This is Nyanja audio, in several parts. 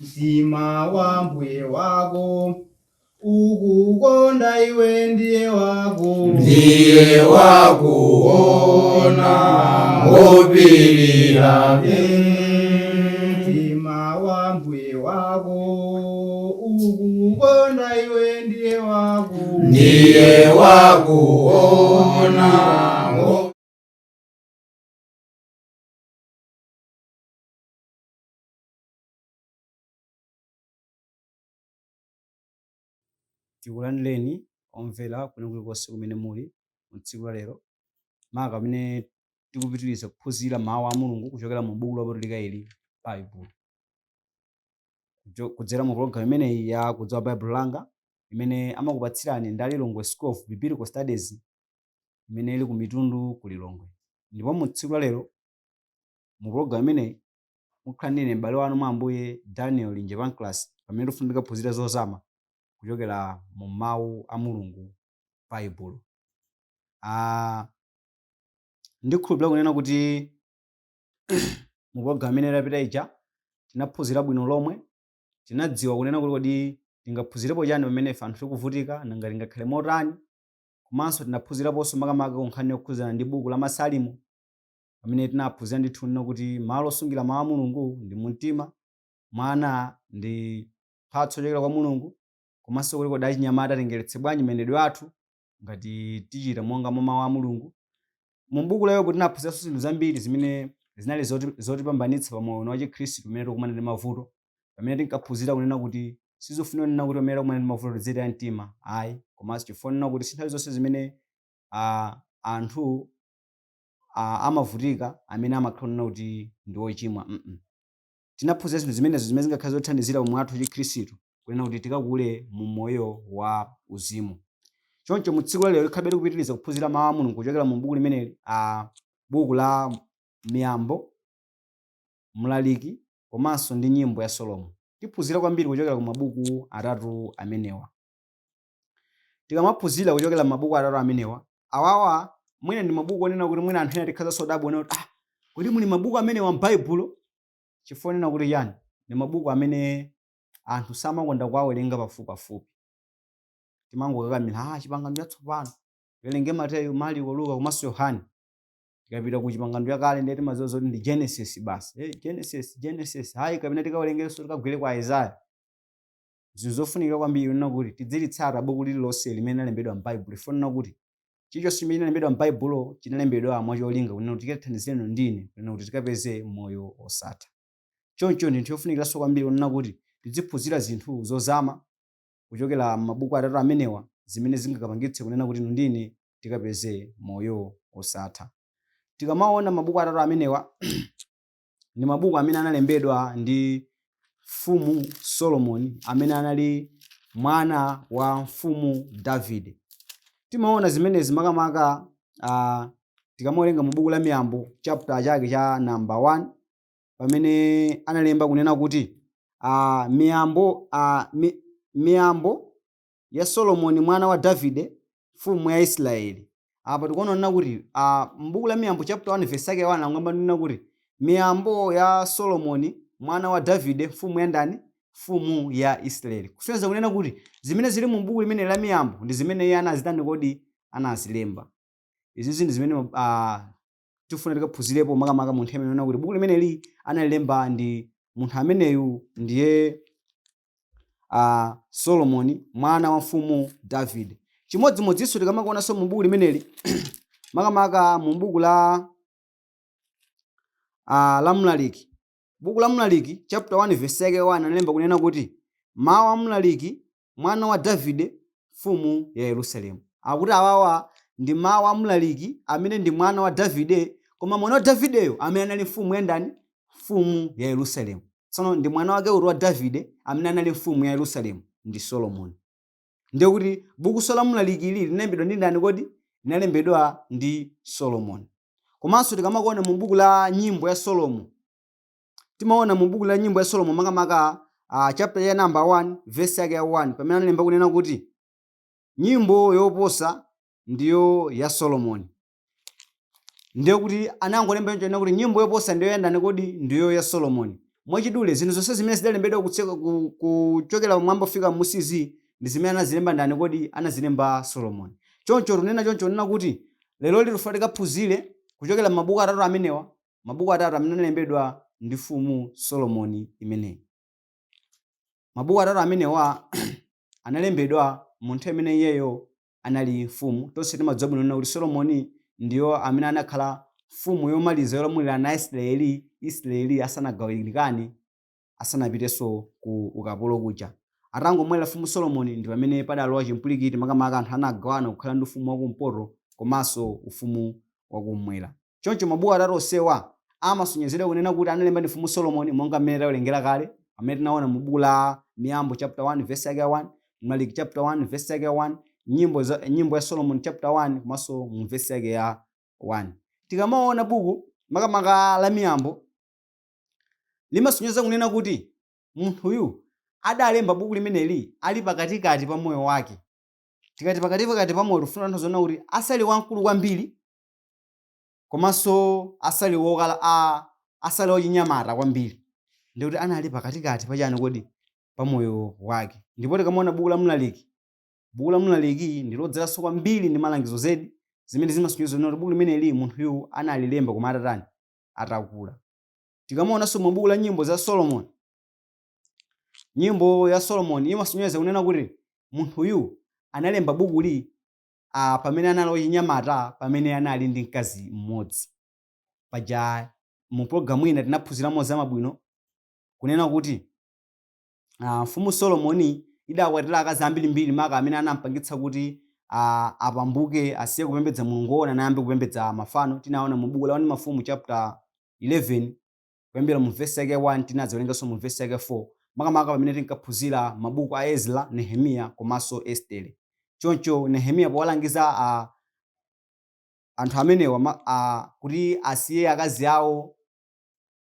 mtima wa mbuye wako ukukonda iwe ndiye wakuona wopirira mtima wa mbuye wako ukukonda iwe ndiye wakuona. Tikulandireni omvera kuno kulikonse kumene muli mtsiku la lero maka amene tikupitiriza kuphunzira mawu a Mulungu kuchokera mu buku lopatulika ili Baibulo. Kudzera mu program imeneyi ya kudziwa Baibulo langa imene amakupatsirani ndi Lilongwe School of Biblical Studies imene ili ku Mitundu ku Lilongwe. Ndipo mu tsiku la lero mu program imeneyi mukhala ndine m'bale wanu mwa Ambuye Daniel Linje Pancras pamene tifunika kuphunzira zozama kuchokera mu mawu a Mulungu Baibulo. Ndikhulupirira kunena kuti mu program imene yapita ija tinaphunzira bwino lomwe, tinadziwa kunena kuti kodi tingaphunzirepo chani pamene ife anthu tikuvutika nanga tingakhale motani, komanso tinaphunziraponso makamaka kunkhani yokhuzana ndi buku la Masalimo pamene tinaphunzira ndithu kunena kuti malo osungira mawu a Mulungu ndi mumtima, mwana ndi mphatso yochokera kwa Mulungu, komanso kuti kodi achinyamata tingeretse bwanji mayendedwe athu ngati tichita monga mwa mawu a Mulungu. Mu buku la Yobu tinaphunziranso zinthu zambiri zimene zinali zotipambanitsa pa moyo wa Chikhristu pamene tikukumana ndi mavuto, pamene tinkaphunzira kunena kuti sizofunika kunena kuti pamene tikumana ndi mavuto tizitaya mtima ayi, komanso chifukwa kunena kuti si nthawi zonse zimene anthu amavutika amene amakhala kunena kuti ndi ochimwa. Tinaphunzira zinthu zimenezo zimene zingakhala zothandizira moyo wathu wa Chikhristu kunena kuti tikakule mu moyo wa uzimu. Choncho mu tsiku la lero tikhabe tikupitiriza kuphunzira mawu a Mulungu kuchokera mu buku limeneli buku la Miyambo, Mlaliki komanso ndi Nyimbo ya Solomo. Tiphunzira kwambiri kuchokera ku mabuku atatu amenewa. Tikamaphunzira kuchokera mu mabuku atatu amenewa, awawa mwina ndi mabuku onena kuti mwina anthu ena tikhaza sodabwa onena kuti kodi muli mabuku amenewa m'Baibulo? Chifukwa onena kuti chani? Ndi mabuku amene anthu samakonda kuwawerenga pafupipafupi. Timangokakamira chipangano chatsopano tiwerenge Mateyu, Marko, Luka komanso Yohane. Tikapita ku chipangano chakale ndiye timadziwa zoti ndi Genesis basi. Genesis kapena tikawerengenso tikagwere kwa Isaiah. Zinthu zofunikira kwambiri kunena kuti tidzilitsata buku lililonse limene linalembedwa m'Baibulo. Fonena kuti chilichonse chimene chinalembedwa m'Baibulo chinalembedwa mwacholinga kunena kuti tikathandizireni ndine kunena kuti tikapeze moyo osatha. Choncho ndi nthu yofunikiranso kwambiri kunena kuti tidziphunzira zinthu zozama kuchokera m'mabuku atatu amenewa zimene zingakapangitse kunena kuti ndine tikapeze moyo osatha. Tikamaona mabuku atatu amenewa ndi mabuku amene analembedwa ndi mfumu Solomoni amene anali mwana wa mfumu Davide. Timaona zimenezi makamaka tikamawerenga mu buku la Miyambo chapter chake cha number 1 pamene analemba kunena kuti miyambo ya Solomoni mwana wa Davide mfumu ya Israeli. Apa tikuona kuti m'buku la Miyambo chapter 1 verse yake 1 angamba nena kuti miyambo ya Solomoni mwana wa Davide mfumu ya ndani? Mfumu ya Israeli. Kusonyeza kunena kuti zimene zili mu buku limene la Miyambo ndi zimene iye anazitani kodi anazilemba. Izi zinthu zimene tifuna tikaphunzirepo makamaka mu nthawi imene kuti buku limeneli analilemba ndi munthu ameneyu ndiye Solomoni mwana wa mfumu Davide. Chimodzimodzinso tikamakuonanso mu buku limeneli makamaka mu buku la Mlaliki. Buku la Mlaliki chapter 1 verse yake 1 analemba kunena kuti mawu a Mlaliki mwana wa Davide mfumu ya Yerusalemu. Akuti awawa ndi mawu a Mlaliki amene ndi mwana wa Davide, koma mwana wa Davideyo amene anali mfumu ya ndani? Mfumu ya Yerusalemu. Tsono ndi mwana wake wa Davide amene anali mfumu ya Yerusalemu ndi Solomoni. Ndiye kuti buku la Mlaliki ili linalembedwa ndi ndani kodi? Linalembedwa ndi Solomoni. Komanso tikamakuona mu buku la Nyimbo ya Solomo, timaona mu buku la Nyimbo ya Solomo makamaka chapter ya number 1 verse yake ya 1 pamene analemba kunena kuti nyimbo yoposa ndiyo ya Solomoni. Ndiye kuti anangolemba ncho kuti nyimbo yoposa ndiyo ya ndani kodi? Ndiyo ya Solomoni. mwachidule zinthu zonse zimene zidalembedwa kuchokera mwamba kufika musizi ndi zimene anazilemba ndani? Kodi anazilemba Solomoni. Choncho tunena kuti lero lifuna tikaphunzire kuchokera mabuku atatu amenewa, mabuku atatu amene analembedwa ndi mfumu Solomoni imeneyi. Mabuku atatu amenewa analembedwa mu nthawi imene iyeyo anali mfumu. Tonse timadziwa bwino kuti Solomoni ndiyo amene anakhala mfumu yomaliza yolamulira ana Israeli asanagawikane, asanapitenso ku ukapolo kuja. Atangomwalira mfumu Solomoni ndi pamene padalowa chimpwirikiti makamaka anthu anagawana kukhala ndi ufumu wakumpoto komanso ufumu wakummwera. Choncho mabuku atatu onsewa amasonyezedwa kunena kuti analemba ndi mfumu Solomoni monga mmene tawalengera kale, amene tinaona mu buku la Miyambo chapter 1 verse yake 1, Mlaliki chapter 1 verse yake 1, nyimbo ya Solomon chapter 1 komanso mu verse yake ya 1. Tikamaona buku makamaka la Miyambo limasonyeza kunena kuti munthuyu adalemba buku limeneli ali pakatikati pa moyo wake. Tikati pakatikati pa moyo tifuna anthu zoona kuti asali wamkulu kwambiri komanso asali wochinyamata kwambiri, ndikuti anali pakatikati pachani kodi pa moyo wake. Ndipo tikamaona buku la Mlaliki, buku la Mlaliki ndilodzeranso kwambiri ndi malangizo zedi zimene zimasonyeza kuti buku limeneli munthuyu analilemba koma atatani? Atakula. Tikamaonanso mu buku la nyimbo za Solomoni, nyimbo ya Solomoni imasonyeza kunena kuti munthuyu analemba bukuli pamene anali wochinyamata, pamene anali ndi mkazi mmodzi. Paja mu programu ina tinaphunziramo zamabwino kunena kuti mfumu Solomoni idakwatira akazi ambirimbiri maka amene anampangitsa kuti apambuke asiye kupembedza Mulungu woona nayambe kupembedza mafano. Tinaona mu buku la 1 Mafumu chapter 11 kuyambira mu verse yake 1, tinazawerenganso mu verse yake 4 makamaka pamene tinkaphunzira mabuku a Ezra, Nehemiya komanso Estere. Choncho Nehemiya powalangiza anthu amenewa kuti asiye akazi awo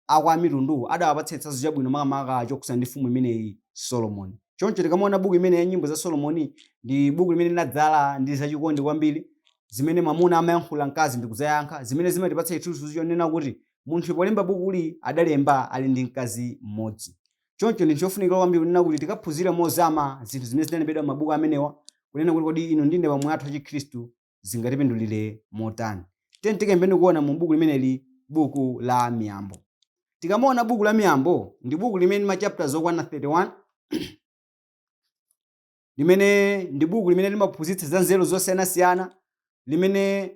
akwa mitundu adawapatsa chitsanzo chabwino makamaka chokhudzana ndi mfumu imeneyi Solomoni. Choncho tikamaona buku imene ya nyimbo za Solomoni ndi buku limene linadzala ndi zachikondi kwambiri, zimene mwamuna amayankhula mkazi ndi kudzayankha, zimene zimatipatsa chithunzi chonena kuti munthu polemba bukuli adalemba ali ndi mkazi mmodzi. Choncho ndi chofunikira kwambiri kunena kuti tikaphunzira mozama zinthu zimene zinalembedwa m'mabuku amenewa, kunena kuti kodi inu ndine pamwe athu achikhristu zingatipindulire motani. Tikayambeni kuona mu buku limeneli, buku la Miyambo. Tikamaona buku la Miyambo ndi buku limene ma chapters okwana 31 limene ndi buku limene limaphunzitsa za nzeru zosiyanasiyana, limene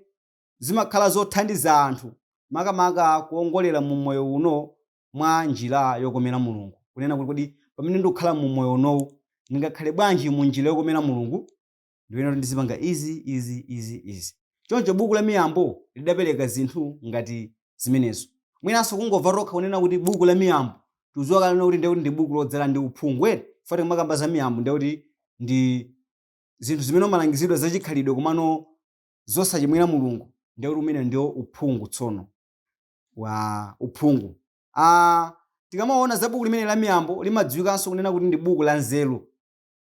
zimakhala zothandiza anthu makamaka kuongolera mu moyo uno mwa njira yokomera Mulungu. Kunena kuti kodi pamene ndikukhala mu moyo unowu ndingakhale bwanji mu njira yokomera Mulungu, ndiwena ndizipanga izi. Choncho buku la Miyambo lidapereka zinthu ngati zimenezo. Mwinanso kungomva tokha kunena kuti buku la Miyambo tuziwa kalena kuti ndi buku lodzala ndi uphungu ere. Fati kumakamba za Miyambo ndi ndi zinthu zimene malangizidwa zachikhalidwe komano zosachimwira Mulungu, ndi kuti umene ndio uphungu tsono wa uphungu. Tikamaona za buku limene la Miyambo limadziwikanso kunena kuti ndi buku la nzeru.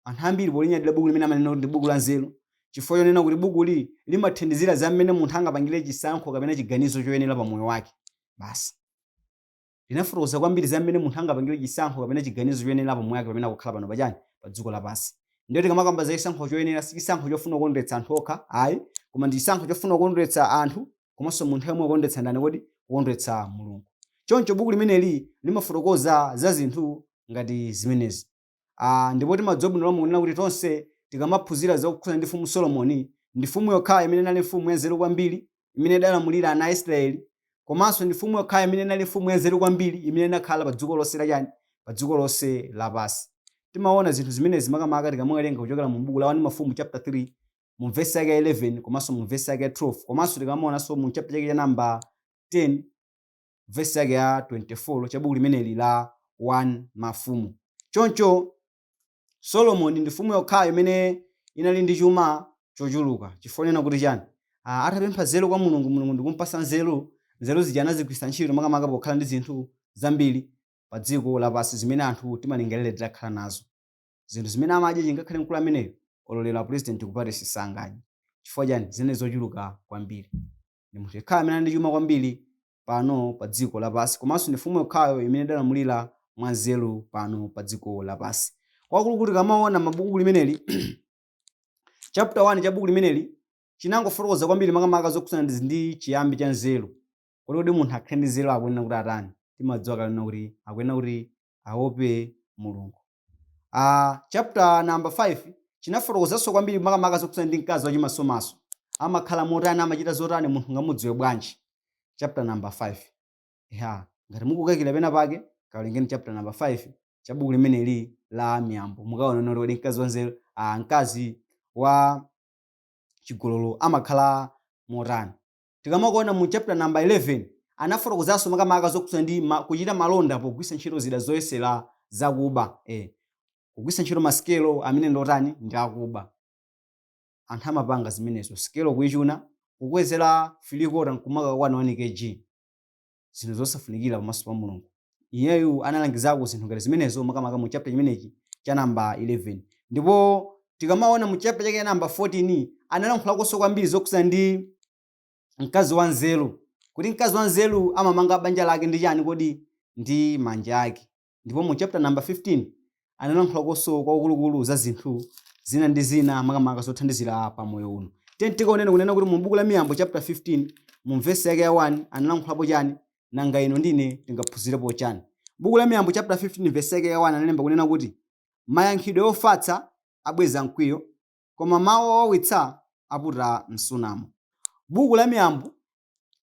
Anthu ambiri polinyadira buku limene amanena kuti ndi buku la nzeru chifukwa chonena kuti bukuli limathandizira za mmene munthu angapangire chisankho kapena chiganizo choyenera pa moyo wake. Basi linafotokoza kwambiri za mmene munthu angapangire chisankho kapena chiganizo choyenera pa moyo wake pamene akukhala pano pachani pa dziko lapansi. Ndiyo tikamakamba za chisankho choyenera, si chisankho chofuna kukondweretsa anthu okha ayi, koma ndi chisankho chofuna kukondweretsa anthu komanso munthu yemwe kukondweretsa ndani kodi? Kukondweretsa Mulungu. Choncho buku limeneli limafotokoza za zinthu ngati zimenezi. Ndipo timadziwa bwino lomwe kunena kuti tonse tikamaphunzira za kukhudzana ndi mfumu Solomoni, ndi mfumu yokha imene inali mfumu yanzeru kwambiri imene idalamulira ana Israeli, komanso ndi mfumu yokha imene inali mfumu yanzeru kwambiri imene inakhala pa dziko lonse lachani? Pa dziko lonse lapansi. Timaona zinthu zimenezi makamaka tikamawerenga kuchokera mu buku la 1 Mafumu chapter 3 mu verse yake 11 komanso mu verse yake 12, komanso tikamaonanso mu chapter chake cha namba 10 verse yake ya 24 cha buku limeneli la 1 Mafumu. Choncho Solomoni ndi mfumu yokha imene inali ndi chuma chochuluka, chifukwa nena kuti chani? Atapempha nzeru kwa Mulungu, Mulungu ndikumpasa nzeru zija anazigwiritsa ntchito makamaka pokhala ndi zinthu zambiri pa dziko lapansi zimene anthu timalingalira titakhala nazo. Zinthu zimene amadya chingakhale mkulu ameneyo ololera president kupata sisanganya. Chifukwa chani? Zine zochuluka kwambiri. Ndi munthu yekha amene ali ndi chuma kwambiri pano pa dziko lapansi, komanso ndi mfumu yokhayo imene idalamulira mwanzeru pano pa dziko lapansi. Kwakulu kuti kamaona mabuku limeneli chapter 1 cha buku limeneli chinangofotokoza kwambiri makamaka zokhudzana ndi chiyambi cha nzeru. Kodi munthu akhale ndi nzeru akuyenera kuti atani? Timadziwa kalena kuti akuyenera kuti aope Mulungu. Chapter number 5 chinafotokozanso kwambiri makamaka zokhudzana ndi mkazi wachimasomaso. Amakhala motani, amachita zotani, munthu ngamudziwe bwanji. Chapter number 5. Ngati mukukakira pena pake, kawerengeni chapter number 5 cha buku limeneli la Miyambo. Mukaona kuti mkazi wa nzeru, mkazi wa chigololo amakhala motani. Tikamakuona mu chapter number 11 anafotokozanso makamaka zokhudzana ndi kuchita malonda pogwisa ntchito zida zoyesera zakuba. Kugwisa ntchito masikelo amene ndotani ndi akuba. Anthu amapanga zimenezo, sikelo kuichuna, kukwezera filikota nkumaka kwa 1 kg. Zinthu zosafunikira pamaso pa Mulungu. Iyeyu analangizako zinthu ngati zimenezo makamaka mu chapter chimenechi cha number 11. Ndipo tikamaona mu chapter chake number 14 analankhulakonso kwambiri zokhudzana ndi mkazi wa nzeru. Kuti mkazi wa nzeru amamanga banja lake ndi chani? Kodi ndi manja ake. Ndipo mu chapter number 15 analankhulakonso kwaukuluukulu za zinthu zina ndi zina makamaka zothandizira pa moyo uno. Tikaoneni kunena kuti mu buku la Miyambo chapter 15 mu verse yake ya 1 analankhulapo chani? Nanga ino ndine tingaphunzirepo chani? Buku la Miyambo chapter 15 verse yake ya 1 analemba kunena kuti mayankhidwe ofatsa abweza mkwiyo, koma mawu owawitsa aputa msunamo. Buku la Miyambo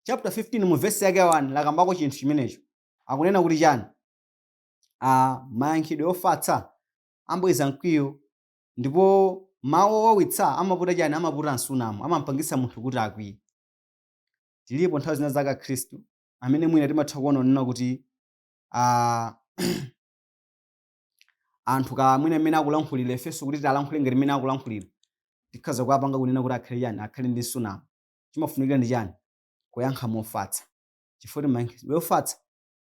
chapter 15 mu verse yake ya 1 lakambako chinthu chimenecho. Akunena kuti chani? Mayankhidwe ofatsa abweza mkwiyo, ndipo mawu owawitsa amaputa chani? Amaputa msunamo, amampangisa munthu kuti akwiye. Tilipo nthawi zina za Khristu amene mwina timatha kuona nena kuti anthu mwina mmene akulankhulira ifenso kuti tilankhule ngati mmene akulankhulira tikhaza kuwapanga kunena kuti akhale chani? Akhale ndi msunamo. Chimafunikira ndi chani? Kuyankha mofatsa. Chifukwa mayankhidwe ofatsa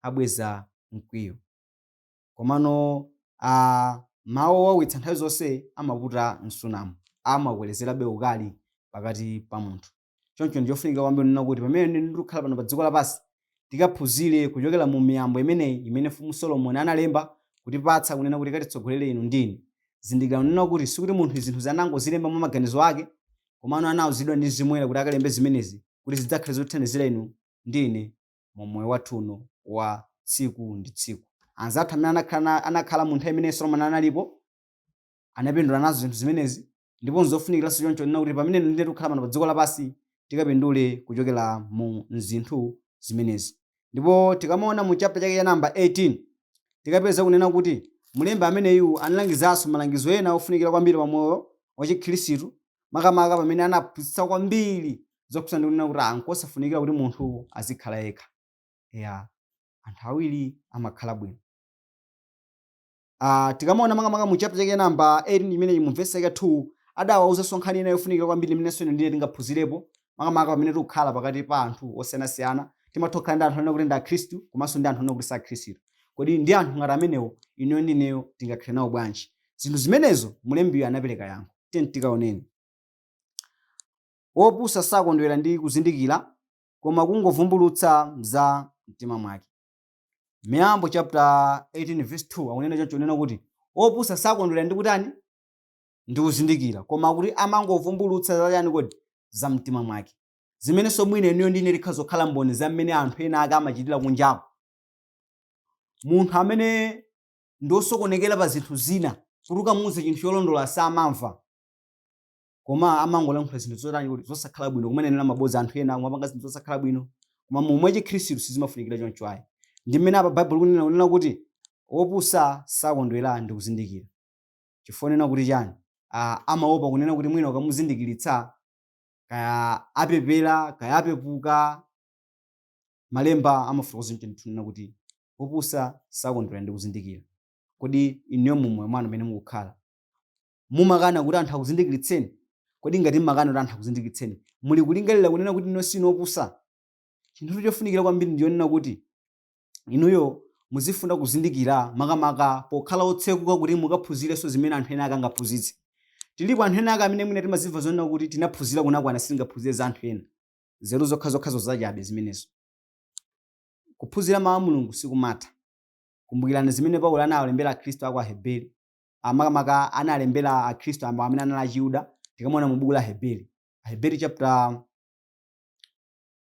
abweza mkwiyo, komano mawu owawitsa nthawi zonse amaputa msunamo, amakwezerabe ukali pakati pa munthu. Choncho ndichofunika kwambiri nena kuti pamene ndikukhala pano pa dziko lapansi tikaphunzire kuchokera mu miyambo imeneyi imene mfumu Solomoni analemba kutipatsa kunena kuti katitsogolere inu ndine. Zindikira nena kuti sikuti munthu zinthu zanangozilemba mwa maganizo ake, komano anawuzidwa ndi Mzimu kuti akalembe zimenezi kuti zidzakhale zothandizira inu ndine mu moyo wathu uno wa tsiku ndi tsiku. Anzathu amene anakhala mu nthawi imene Solomoni analipo anapindula nazo zinthu zimenezi, ndipo nzofunikiranso choncho nena kuti pamene ndine tikukhala pano pa dziko lapansi tikapindule kuchokera mu zinthu zimenezi. Ndipo tikamaona mu chapter chake ya number 18 tikapeza kunena kuti mlembi ameneyu analangizanso malangizo ena ofunikira kwambiri pa moyo wa Chikhristu, makamaka pamene anaphunzitsa kwambiri zokhudzana ndi kunena kuti nkosafunikira kuti munthu azikhala yekha. Anthu awiri amakhala bwino. Tikamaona makamaka mu chapter chake ya number 18 imeneyi mu verse yake 2 adawawuzanso nkhani ina yofunikira kwambiri imenenso inu ndine tingaphunzirepo makamaka pamene tikukhala pakati pa anthu osiyanasiyana. Timatha kukhala ndi anthu onena kuti ndi Akhristu komanso ndi anthu onena kuti si Akhristu. Kodi ndi anthu ngati amenewo ineyo ndineyo tingakhale nawo bwanji? Zinthu zimenezo mlembiyo anapereka yankho. Tikaoneni. Wopusa sakondwera ndi kuzindikira, koma kungovumbulutsa za mtima mwake. Miyambo chapter 18 verse 2 akunena choncho nena kuti wopusa sakondwera ndi kutani? Ndi kuzindikira, koma kuti amangovumbulutsa za chani? Kodi za mtima mwake. Zimenenso mwina ineyo ndine tikhazokhala mboni za mmene anthu ena ake amachitira kunjaku. Munthu amene ndosokonekera pa zinthu zina kuti ukamuwuze chinthu cholondola samamva, koma amangolankhula zinthu zotani? Kuti zosakhala bwino, kumanenera mabodza anthu ena amapanga zinthu zosakhala bwino, koma momwe Chikhristu sizimafunikira choncho ayi. Ndi mmene apa Baibulo kunena kuti wopusa sakondwera ndi kuzindikira. Chifukwa nena kuti chani? Amaopa kunena kuti mwina ukamuzindikiritsa kaya apepera kaya apepuka. Malemba amafotokoza chinthu nena kuti wopusa sakondwera ndi kuzindikira. Kodi ineyo mumwe mwanu mmene mukukhala mumakana kuti anthu akuzindikiritseni? Kodi ngati mmakana kuti anthu akuzindikiritseni muli kulingalira kunena kuti ino sino wopusa? Chinthu chofunikira kwambiri ndiyonena kuti inuyo muzifuna kuzindikira makamaka pokhala otsekuka kuti mukaphunzirenso zimene anthu ena ake angaphunzitse. Tilipo anthu ena ake amene mwina timazimva zonena kuti tinaphunzira kunakwana sitingaphunzire za anthu ena. Nzeru zokhazokhazo zachabe zimenezo. kuphunzira mawu a Mulungu sikumatha. Kumbukirani zimene Paulo analembera Akhristu aku Aheberi, makamaka analembera Akhristu amene anali Ayuda, tikamaona mu buku la Aheberi. Aheberi chapter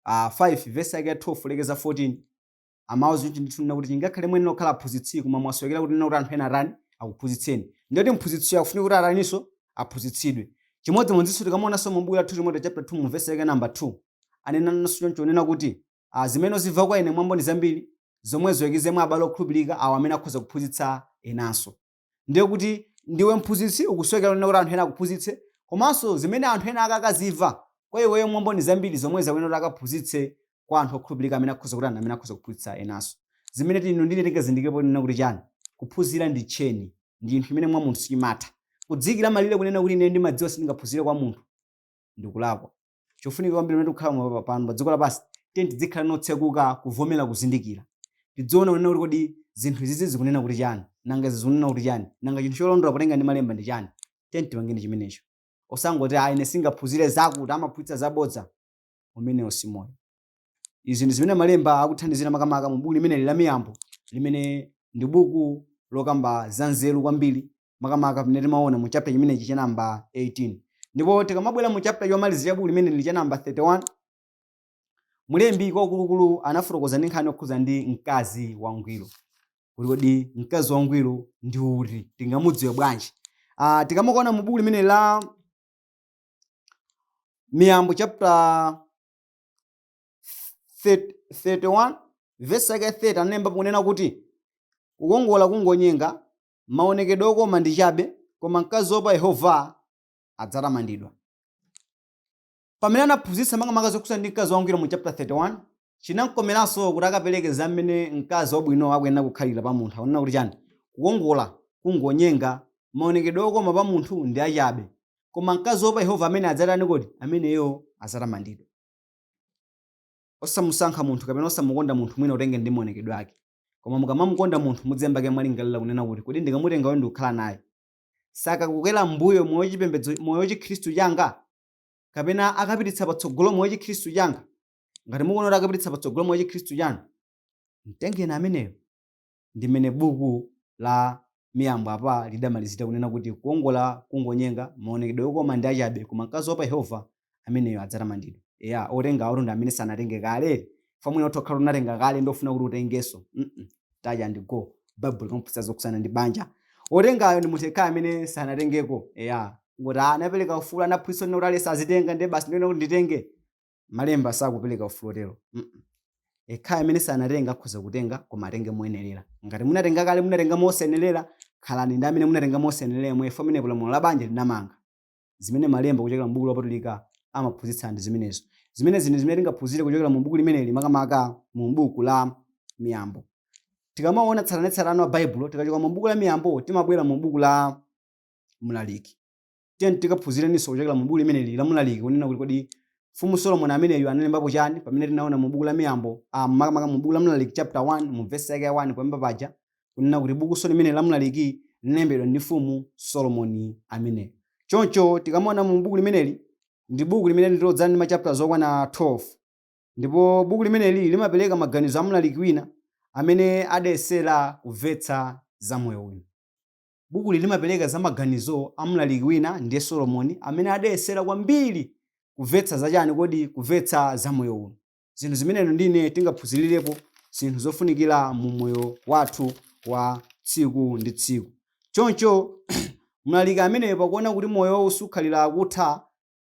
5 verse yake ya 12 lekeza 14, amawuzi kuti ndithu kuti ngakhale mwene okhala aphunzitsi koma mwaswekera kuti kuti anthu ena arani akuphunzitseni. Ndiyoti mphunzitsi akufunika kuti araninso aphunzitsidwe. Chimodzimodzinso tikamaonanso mu buku la 2 Timothy chapter 2 verse yake number 2, anenanso choncho onena kuti zimene uzimva kwa ine mwamboni zambiri zomwezo ikizemwe abale okhulupirika awo amene akhoza kuphunzitsa enanso. Ndiye kuti ndiwe mphunzitsi ukuswekera kuti anthu ena akuphunzitse, komanso zimene anthu ena akaziva kwa iweyo mwamboni zambiri zomwezo amene kuti akaphunzitse kwa anthu okhulupirika amene akhoza kuti amene akhoza kuphunzitsa enanso. Zimene tino ndine tingazindikirepo nena kuti chani? Kuphunzira ndi tcheni, ndi nthu imene mwa munthu sichimatha. Kudzikira malire kunena kuti ine ndimadziwa sindingaphunzire kwa munthu ndikulakwa. Chofunika kwambiri kuti kukhala pano pa dziko lapansi tidzikhala notsekuka kuvomera kuzindikira. Tidziona kunena kuti kodi zinthu izizi zikunena kuti chani, nanga zikunena kuti chani, nanga chinthu cholondola potenga ndi malemba ndi chani. Tipangeni chimenecho. Osangoti ine singaphunzire zakuti amaphunzitsa zabodza, umenewo si moyo. Izi ndi zimene malemba akuthandizira makamaka mu buku limene la Miyambo, limene ndi buku lokamba za nzeru kwambiri, makamaka pamene timaona mu chapter chimenechi cha namba 18. Ndipo tikamabwera mu chapter yomalizira ya buku limene lili cha namba 31, mulembi kwaukuluukulu anafotokoza ndi nkhani yokhuza ndi mkazi wangwiro. Kuti kodi mkazi wangwiro ndi uti, tingamudziwe bwanji? Tikamaona mu buku limene la Miyambo chapter 31 verse yake 30 analemba kunena kuti kukongola kungonyenga, maonekedwe okoma ndi chabe, koma mkazi wopa Yehova adzatamandidwa. Pamene anaphunzitsa makamaka zokhuza ndi mkazi wangwiro mu chapter 31, chinamkomeranso kuti akapereke za mmene mkazi wabwino akuyenera kukhalira pa munthu. Akunena kuti chani? Kukongola kungonyenga, maonekedwe okoma pa munthu ndi achabe, koma mkazi wopa Yehova amene adzatani kodi? Ameneyo adzatamandidwa. Osamusankha munthu kapena osamukonda munthu mwina utenge ndi maonekedwe ake, koma mukamamukonda munthu mudziyambake mwalingalira kunena kuti kodi ndikamutenga wewe ndikukhala naye sakakukera mbuyo moyo chipembedzo moyo chikhristu changa, kapena akapititsa patsogolo moyo chikhristu changa. Ngati mukuona kuti akapititsa patsogolo moyo chikhristu chanu, mtengeni ameneyo. Ndi mmene buku la Miyambo apa lidamalizira kunena kuti kukongola kungonyenga, maonekedwe okoma ndi achabe, koma mkazi wopa Yehova ameneyo adzatamandidwa. Otenga awo ndi amene sanatenge kale, famwina otokhala unatenga kale ndofuna kuti utengenso. Taja ndi go Bible kamputsa zokusana ndi banja. Otengayo ndi munthu yekha amene sanatengeko. Ngoti anapereka ufulu anaphunzitsa kuti alesa azitenga ndi basi ndiyona kuti nditenge. Malemba sakupereka ufulu otero. Yekha amene sanatenga akhoza kutenga koma atenge moyenerera. Ngati munatenga kale munatenga mosenerera, khalani ndi amene munatenga mosenerera mwe famine pulamulo la banja linamanga. Zimene malemba kuchokera mu buku lopatulika amaphunzitsa ndi zimenezo. Zimenezi ndi zimene tingaphunzire kuchokera mu buku limeneli makamaka mu buku la Miyambo. Tikamaona tsatanetsatane wa Baibulo tikachoka mu buku la Miyambo timabwera mu buku la Mlaliki. Tikaphunzireninso kuchokera mu buku limeneli la Mlaliki kunena kuti kodi Mfumu Solomoni ameneyo analembapo chani pamene tinaona mu buku la Miyambo makamaka mu buku la Mlaliki chapter 1 mu verse yake ya 1 kuyamba paja kunena kuti buku limeneli la Mlaliki linalembedwa ndi Mfumu Solomoni ameneyo. Choncho tikamaona mu buku limeneli ndi buku limene lilodzana ndi machapters okwana 12, ndipo buku limeneli limapereka maganizo a Mlaliki wina amene adayesera kumvetsa za moyo wina. Buku limapereka za maganizo a Mlaliki wina ndiye Solomoni amene adayesera kwambiri kumvetsa za chani kodi kumvetsa za moyo uno. Zinthu zimenezo ndine tingaphunzirirepo zinthu zofunikira mu moyo wathu wa tsiku ndi tsiku. Choncho Mlaliki ameneyo pakuona kuti moyo usukhalira kutha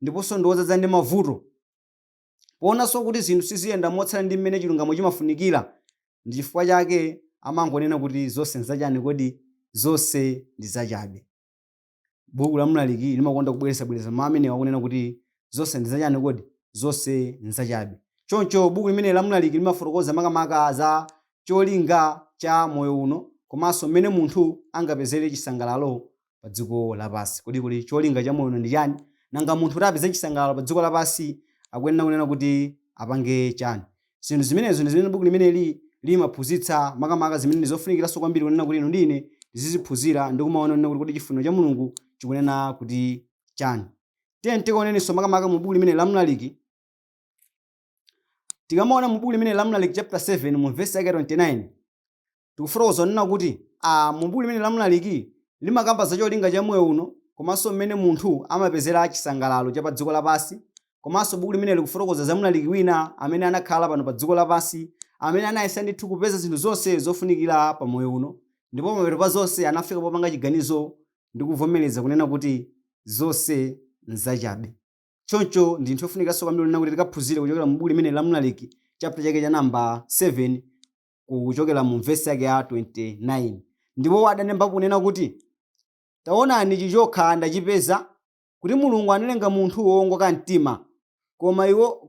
ndiponso ndiwodzaza ndi mavuto, poonanso kuti zinthu siziyenda motsala ndi mmene chilungamo chimafunikira, ndi chifukwa chake amangonena kuti zonse nzachani kodi zonse ndi zachabe. Buku la Mlaliki limakonda kubweretsa mawu amenewa akunena kuti zonse ndi zachani kodi zonse nzachabe. Choncho buku limene la Mlaliki limafotokoza makamaka za cholinga cha moyo uno komanso mmene munthu angapezere chisangalalo pa dziko lapansi. Kodi kuli cholinga cha moyo uno ndi chani, nanga munthu kuti apeze chisangalalo pa dziko lapansi akuyenera kunena kuti apange chani. Zinthu zimenezo ndi zimene buku limeneli limaphunzitsa makamaka zimene ndi zofunikiranso kwambiri kunena kuti ino ndine ndiziziphunzira ndi kumaona kuti kodi chifuniro cha Mulungu chikunena kuti chani. Tikaonenso makamaka mu buku limene la Mlaliki Tikamaona mu buku limene la Mlaliki chapter 7 mu verse yake 29 tikufotokoza nena kuti mu buku limene la Mlaliki limakamba za cholinga cha moyo uno komanso mmene munthu amapezera chisangalalo cha pa dziko lapansi. Komanso buku limene likufotokoza za mlaliki wina amene anakhala pano pa dziko lapansi amene anayesa ndithu kupeza zinthu zonse zofunikira pa moyo uno, ndipo mapeto pa zonse anafika popanga chiganizo ndi kuvomereza kunena kuti zonse nzachabe. Choncho ndi nthu yofunikanso kwambiri kunena kuti tikaphunzire kuchokera mu buku limene la Mlaliki chapter chake cha namba 7 kuchokera mu verse yake ya 29. Ndipo adanemba kunena kuti taonani chichokha ndachipeza kuti Mulungu analenga munthu wowongoka mtima,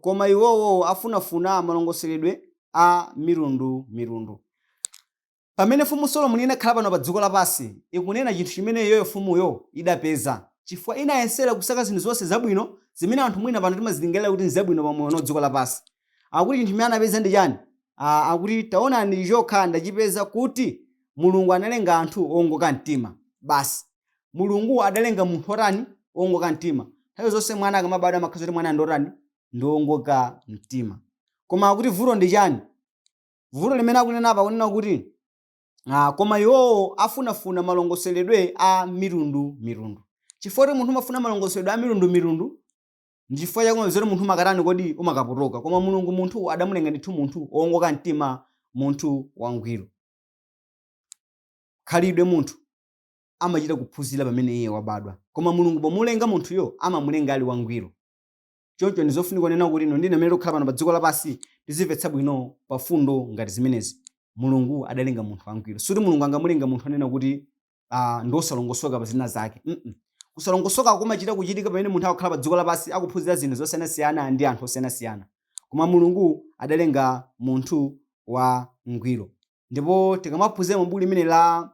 koma iwowo afunafuna malongosoledwe a mitundu. Pamene mfumu Solomoni inakhala pano pa dziko lapansi ikunena chinthu chimene iyoyo mfumuyo idapeza, chifukwa inayesera kusaka zinthu zonse zabwino zimene anthu mwina pano timazilingalira kuti nzabwino pa moyo wa dziko lapansi. Akuti chinthu chimene anapeza ndi chani? Akuti taonani chichokha ndachipeza kuti Mulungu analenga anthu owongoka mtima. Basi Mulungu adalenga munthu otani? Owongoka mtima. Nthawi zonse mwana akamabadwa amakhaza kuti mwana ndotani? Ndiwongoka mtima. Koma akuti vuto ndi chani? Vuto limene akunena apa kunena kuti koma iwowo afunafuna malongosoledwe a mitundu. Chifukwa kuti munthu umafuna malongosoledwe a mitundu ndi chifukwa chakoma zoti munthu makatani kodi umakapotoka. Koma Mulungu munthu adamulenga ndithu munthu owongoka mtima, munthu wangwiro. Khalidwe munthu amachita kuphunzira pamene iye wabadwa, koma Mulungu pomulenga munthuyo amamulenga ali wangwiro. Choncho ndizofunika kunena kuti ino ndine amene tikukhala pano pa dziko lapansi tizimvetsa bwino pa fundo ngati zimenezi. Mulungu adalenga munthu wangwiro. Suti Mulungu angamulenga munthu anena kuti ndosalongosoka pa zina zake. Kusalongosoka kumachita kuchitika pamene munthu akukhala pa dziko lapansi akuphunzira zinthu zosiyanasiyana ndi anthu osiyanasiyana. Koma Mulungu adalenga munthu wangwiro. Ndipo tikamaphunzira mu buku limene la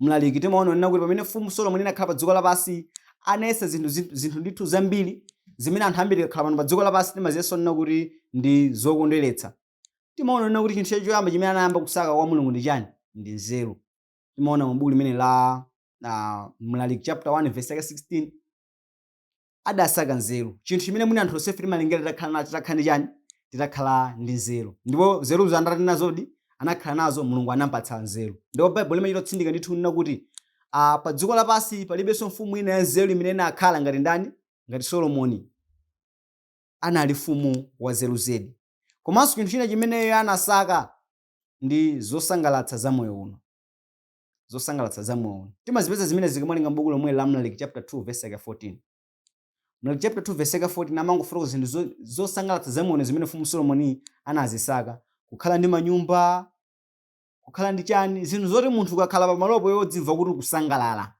Mlaliki timaona nena kuti pamene mfumu Solomoni inakhala pa dziko lapansi anayesa zinthu ndithu zambiri zimene anthu ambiri akhala pano pa dziko lapansi timaziyeso nena kuti ndi zokondweretsa. Timaona nena kuti chinthu choyamba chimene anayamba kusaka kwa Mulungu ndi chani? Ndi nzeru. Timaona mu buku limene la Mlaliki chapter 1 verse 16 adasaka nzeru. Chinthu chimene mwina anthu onsefe timalengera titakhala nacho titakhala ndi chani? Titakhala ndi nzeru. Ndipo nzeruzo andatani nazodi? Anakhala nazo, Mulungu anampatsa nzeru. Ndipo Baibulo limachita kutsindika ndithu kunena kuti pa dziko lapansi palibenso mfumu ina ya nzeru imene inakhala ngati ndani? Ngati Solomoni. Anali mfumu wa nzeru zedi. Komanso chinthu china chimene anasaka ndi zosangalatsa za moyo uno. Zosangalatsa za moyo uno. Timazipeza zimene zikamalinga m'buku lomwe la Mlaliki chapter 2 verse 14. Mlaliki chapter 2 verse 14 amangofotokoza zinthu zosangalatsa za moyo zimene mfumu Solomoni anazisaka. Kukhala ndi manyumba, kukhala ndi chani, zinthu zoti munthu ukakhala pa malopo yodzimva kuti kusangalala.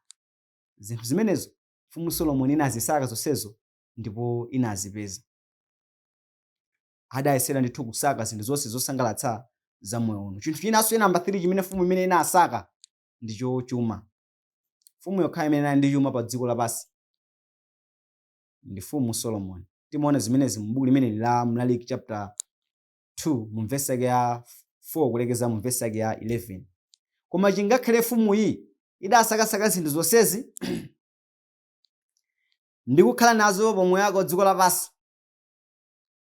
Zinthu zimenezo mfumu Solomoni inazisaka zonsezo ndipo inazipeza. Adayesera ndithu kusaka zinthu zonse zosangalatsa za moyo uno. Chinthu chinanso namba 3 chimene mfumu imene inasaka ndicho chuma. Mfumu yokha imene inali ndi chuma pa dziko lapansi ndi mfumu Solomoni. Timaona zimenezi mu buku limene la Mlaliki chapter 2 mu verse yake ya 4 kulekeza mu verse yake ya 11. Koma chingakhale mfumu iyi idasakasaka zinthu zonsezi ndi kukhala nazo pa moyo wake wa dziko lapansi,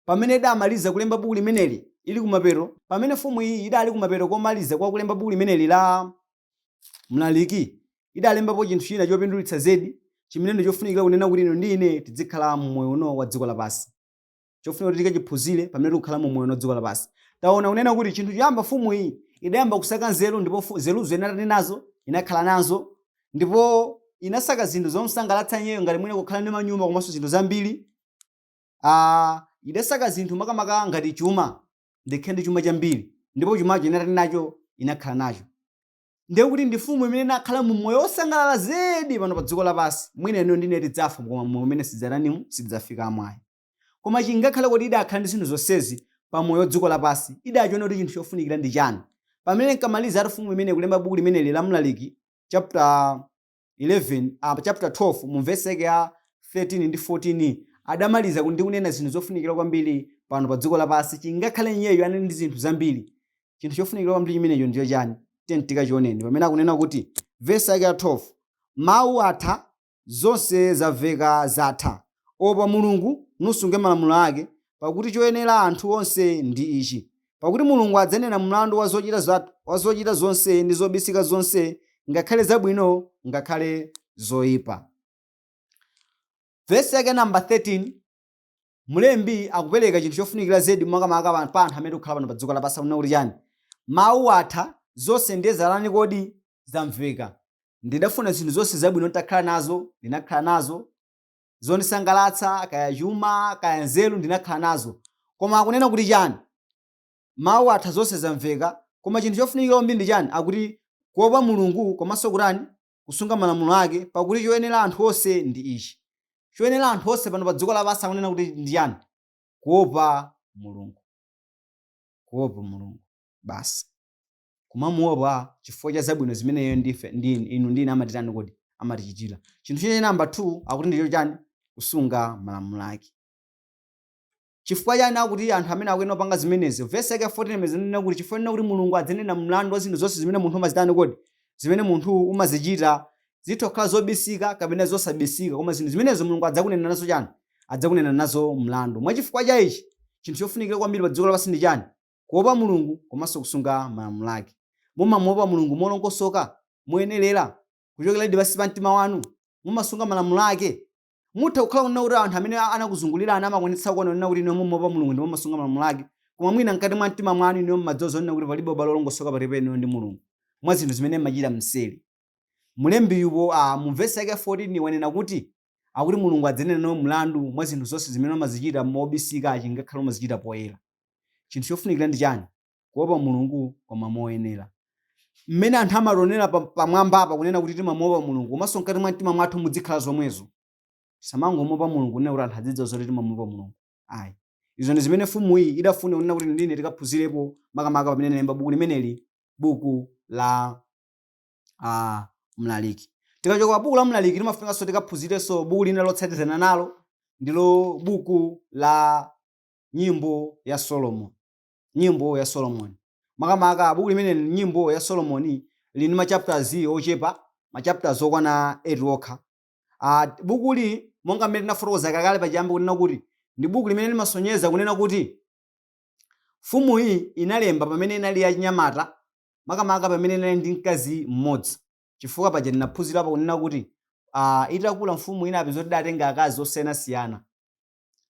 pamene idamaliza kulemba buku limeneli ili kumapeto, pamene mfumu iyi idali kumapeto komaliza kwa kulemba buku limeneli la Mlaliki, idalembapo chinthu china chopindulitsa zedi chimene ndi chofunikira kunena kuti ino ndi ine tizikhala mu moyo uno wa dziko lapansi. Chofunika kuti tikachiphunzire pamene tikukhala mu moyo wa dziko lapansi. Taona kunena kuti chinthu choyamba mfumu iyi idayamba kusaka nzeru, ndipo nzeruzo inali nazo, inakhala nazo, ndipo inasaka zinthu zomsangalatsa iyeyo ngati mwina kukhala ndi manyumba komanso zinthu zambiri. Idasaka zinthu makamaka ngati chuma, ndikhale ndi chuma chambiri, ndipo chumacho inali nacho, inakhala nacho. Ndiye kuti ndi mfumu imene inakhala mu moyo wosangalala zedi pano pa dziko lapansi. Mwina ino ndine tidzafa koma moyo umene sidzafika amwayi. Koma chingakhale kuti idakhala ndi zinthu zonsezi pa moyo wa dziko lapansi, idachiona kuti chinthu chofunikira ndi chani? Pamene nkamaliza ati mfumu imene kulemba buku limeneli la Mlaliki chapter 12 mu verse yake ya 13 ndi 14 adamaliza ndi kunena zinthu zofunikira kwambiri pano pa dziko lapansi. Chingakhale iyeyo anali ndi zinthu zambiri, chinthu chofunikira kwambiri chimenecho ndicho chani? Tentika chioneni pamene akunena kuti verse yake ya 12, mawu atha, zonse zamveka zatha, opa Mulungu nusunge malamulo ake, pakuti choyenera anthu onse ndi ichi, pakuti Mulungu adzanena mlandu wa zochita zonse ndi zobisika zonse, ngakhale zabwino ngakhale zoyipa. Vesi yake namba 13, mlembi akupereka chinthu chofunikira zedi makamaka pa anthu amene akukhala pano pa dziko lapansi, akunena kuti chani? Mawu atha, zonse ndiye zalani kodi zamveka. Ndidafuna zinthu zonse zabwino nditakhala nazo, ndinakhala nazo, zondisangalatsa kaya chuma kaya nzeru ndinakhala nazo, koma akunena kuti chani? Mawu atha, zonse zamveka, koma chinthu chofunikira kwambiri ndi chani? Akuti kuopa Mulungu komanso kutani? Kusunga malamulo ake, pakuti choyenera anthu onse ndi ichi. Choyenera anthu onse pano pa dziko lapansi akunena kuti ndi chani? Kuopa Mulungu. Kuopa Mulungu basi, kumamuopa chifukwa cha zabwino zimeneyo inu ndine amatitani kodi? Amatichitira. Chinthu chenye namba 2 akuti ndicho chani? Kusunga malamulo ake. Chifukwa chani akuti anthu amene akuyenera kupanga zimenezi? Vesi yake 14 imenena kuti chifukwa kuti Mulungu adzanena mlandu wa zinthu zonse zimene munthu umazitani kodi? Zimene munthu umazichita, zitha kukhala zobisika kapena zosabisika, koma zinthu zimenezo Mulungu adzakunena nazo chani? Adzakunena nazo mlandu. Mwa chifukwa cha ichi, chinthu chofunikira kwambiri pa dziko lapansi ndi chani? Kuopa Mulungu komanso kusunga malamulo ake. Mumamuopa Mulungu molongosoka, moyenerera, kuchokera pansi pa mtima wanu, mumasunga malamulo ake. Mutha kukhala kunena kuti anthu amene anakuzungulirani amakwanitsa kuona kuti inu mumaopa Mulungu ndipo mumasunga malamulo ake, koma mwina mkati mwa mtima mwanu inu mumadzoza kuti palibe ubale olongosoka pakati panu ndi Mulungu, mwa zinthu zimene mmachita mseri. Mulembiyupo mu vesi yake 14 wanena kuti akuti Mulungu adzanena nawo mlandu mwa zinthu zonse zimene umazichita mobisika ngakhale umazichita poyera. Chinthu chofunikira ndi chani? Kuopa Mulungu koma moyenera. Mmene anthu amatonera pamwamba apa kunena kuti timamuopa Mulungu, komanso mkati mwa mtima mwathu muzikhala zomwezo. Tisamangomuopa Mulungu kunena kuti anthu adzidziwa zoti timamuopa Mulungu. Ayi. Izo ndi zimene mfumu iyi idafuna kunena kuti ndine tikaphunzirepo makamaka pamene nalemba buku limeneli, buku la Mlaliki. Tikachoka buku la Mlaliki timafunanso tikaphunzirenso buku lina lotsatizana nalo, ndilo buku la Nyimbo ya Solomon. Nyimbo ya Solomon. Makamaka buku limene Nyimbo ya Solomon lini machapters ochepa, machapters okwana 8 okha. Buku li monga mmene tinafotokoza kale pachiyambi kunena kuti ndi buku limene limasonyeza kunena kuti mfumu iyi inalemba pamene inali yachinyamata, makamaka pamene inali ndi mkazi mmodzi. Chifukwa paja ndinaphunzirapo kunena kuti itakula mfumu ina apeza kuti idatenga akazi osiyanasiyana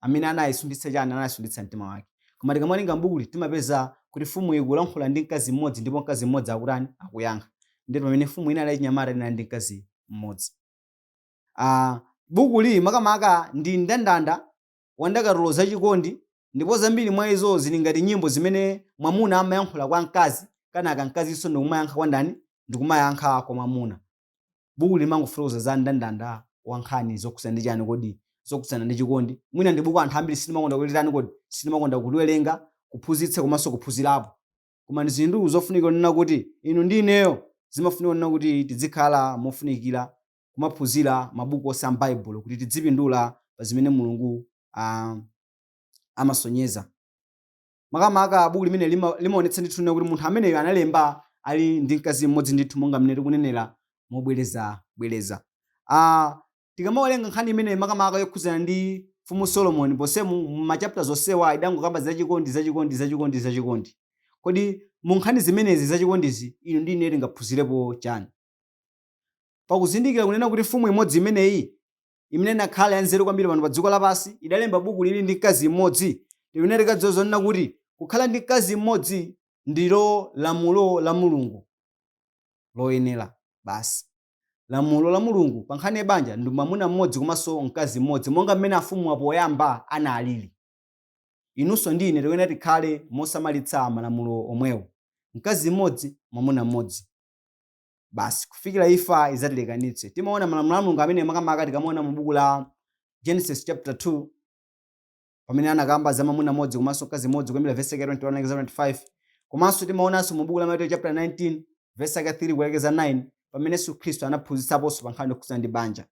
amene anayisunditsa chani? Anayisunditsa mtima wake. Koma tikamawerenga mbukuli timapeza kuti mfumu ikulankhula ndi mkazi mmodzi ndipo mkazi mmodzi akutani? Akuyankha. Ndipo pamene mfumu ina yachinyamata inali ndi mkazi mmodzi. Buku li makamaka ndi ndandanda wa ndakatulo zachikondi, ndipo zambiri mwa izo zili ngati nyimbo zimene mwamuna amayankhula kwa mkazi, kanaka mkazinso ndikumayankha kwa ndani? Ndikumayankha kwa mwamuna. Buku limangofotokoza za ndandanda wa nkhani zokhudzana ndi chani kodi? Zokhudzana ndi chikondi. Mwina ndi buku anthu ambiri sitimakonda kulitani kodi? Sitimakonda kuliwerenga, kuphunzitsa komanso kuphunzirapo. Koma ndi zinthu zofunika kunena kuti inu ndi ineyo zimafunika kunena kuti tizikhala mofunikira kumaphunzira mabuku onse a m'Baibulo kuti tidzipindula pa zimene Mulungu amasonyeza. Makamaka buku limene limaonetsa ndithu kuti munthu ameneyo analemba ali ndi mkazi mmodzi ndithu monga mmene tikunenera mobwereza. Tikamawerenga nkhani imene makamaka yokhudzana ndi mfumu Solomon, posemu machapters onsewa idangokamba zachikondi. Kodi mu nkhani zimenezi zachikondizi inu ndi ine tingaphunzirepo chani? Pakuzindikira kunena kuti mfumu imodzi imeneyi imene inakhala yanzeru kwambiri pano pa dziko lapansi idalemba buku lili ndi mkazi mmodzi, limene likadziwa zonena kuti kukhala ndi mkazi mmodzi ndilo lamulo la Mulungu loyenera basi. Lamulo la Mulungu pa nkhani ya banja ndi mwamuna mmodzi komanso mkazi mmodzi, monga mmene afumu apo oyamba analili. Inunso ndi ine tikuyenera tikhale mosamalitsa malamulo omwewo, mkazi mmodzi mwamuna mmodzi basi, kufikira imfa izatilekanitse. Timaona malamulo a Mulungu amene makamaka tikamaona mu buku la Genesis chapter 2 pamene anakamba za mwamuna mmodzi komanso mkazi mmodzi kuyambira verse 21-25, komanso timaonanso mu buku la Matthew chapter 19 verse 3-9 pamene Yesu Khristu anaphunzitsaponso pa nkhani yokhudzana ndi banja.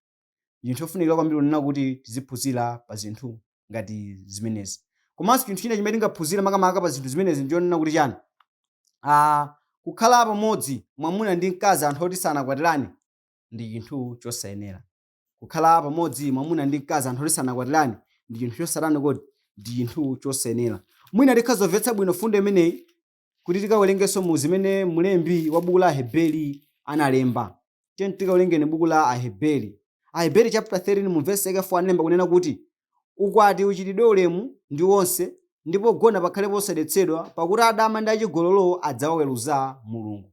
Chinthu chofunikira kwambiri kunena kuti tiziphunzira pa zinthu ngati zimenezi. Komanso chinthu china chimene tingaphunzira makamaka pa zinthu zimenezi ndionena kuti chani? Kukhala pamodzi mwamuna ndi mkazi anthu oti sanakwatirane ndi chinthu chosayenera. Kukhala pamodzi mwamuna ndi mkazi anthu oti sanakwatirane ndi chinthu chosatani kodi? ndi chinthu chosenera. Mwina tikhazomvetsa bwino fundo imeneyi kuti tikawerengenso mu zimene mlembi wa buku la Aheberi analemba. Tiyeni tikawerengeni buku la Aheberi. Aheberi chapter 13 mu verse 4 analemba kunena kuti ukwati uchitidwe ulemu ndi onse ndipo gona pakhale posadetsedwa pakuti adama ndi achigololo adzawaweruza Mulungu.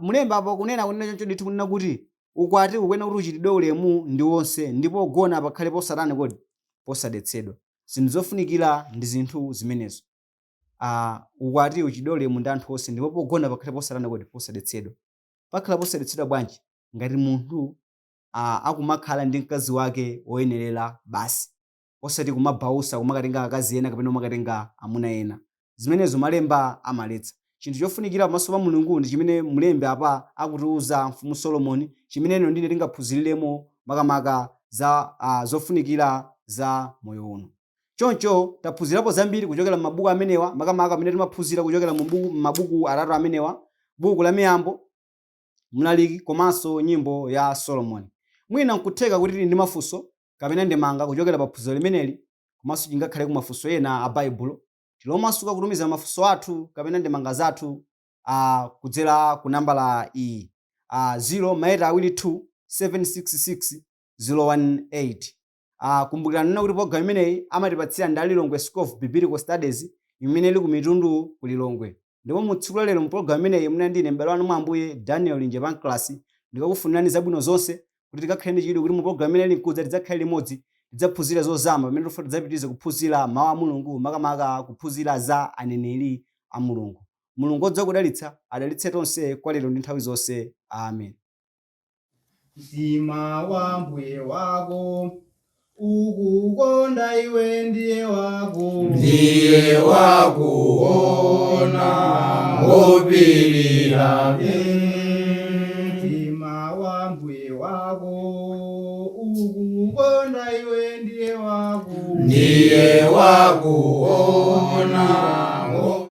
Mlembi apa kunena choncho ndithu kunena kuti ukwati ukuyena kuti uchitidwe ulemu ndi onse ndipo gona pakhale posatani kodi posadetsedwa. Zinthu zofunikira ndi zinthu zimenezo. Ukwati uchitidwe ulemu ndi anthu onse ndipo pogona pakhale posatani kodi posadetsedwa. Pakhala posadetsedwa bwanji ngati munthu akumakhala ndi mkazi wake woyenerera basi, osati kumabausa kumakatenga akazi ena kapena kumakatenga amuna ena. Zimenezo malemba amaletsa. Chinthu chofunikira pamaso pa Mulungu ndi chimene mlembi apa akutiuza mfumu Solomoni, chimene ndine tingaphunziriremo makamaka za zofunikira za moyo uno. Choncho taphunzirapo zambiri kuchokera m'mabuku amenewa, makamaka amene timaphunzira kuchokera m'mabuku atatu amenewa, buku la Miyambo, Mlaliki komanso nyimbo ya Solomoni. Mwina nkutheka kuti tili ndi mafunso kapena ndemanga kuchokera pa phunziro limeneli, komanso chingakhale ku mafunso ena a Baibulo. Tilomasuka kutumiza mafunso athu kapena ndemanga zathu kudzera ku nambala iyi 022766018. Kumbukirani nena kuti program imeneyi amatipatsira ndi Lilongwe School of Biblical Studies imene ili ku Mitundu ku Lilongwe. Ndipo mu tsiku la lero mu program imeneyi muna ndine m'bale wanu mwa Ambuye Daniel Linje Class ndikakufunirani zabwino zonse kuti tikakhale ndi chidwi kuti mu program imeneyi nkudza tidzakhale limodzi tidzaphunzira zozama pamene tofuna tidzapitirize kuphunzira mawu a Mulungu, makamaka kuphunzira za aneneri a Mulungu. Mulungu odzakudalitsa adalitse tonse kwa lero ndi nthawi zonse. Amen. Mtima wa Mbuye wako ukukonda iwe ndiye wakuona ngopirira. Mtima wa Mbuye wako ukukonda iwe ndiye wakuona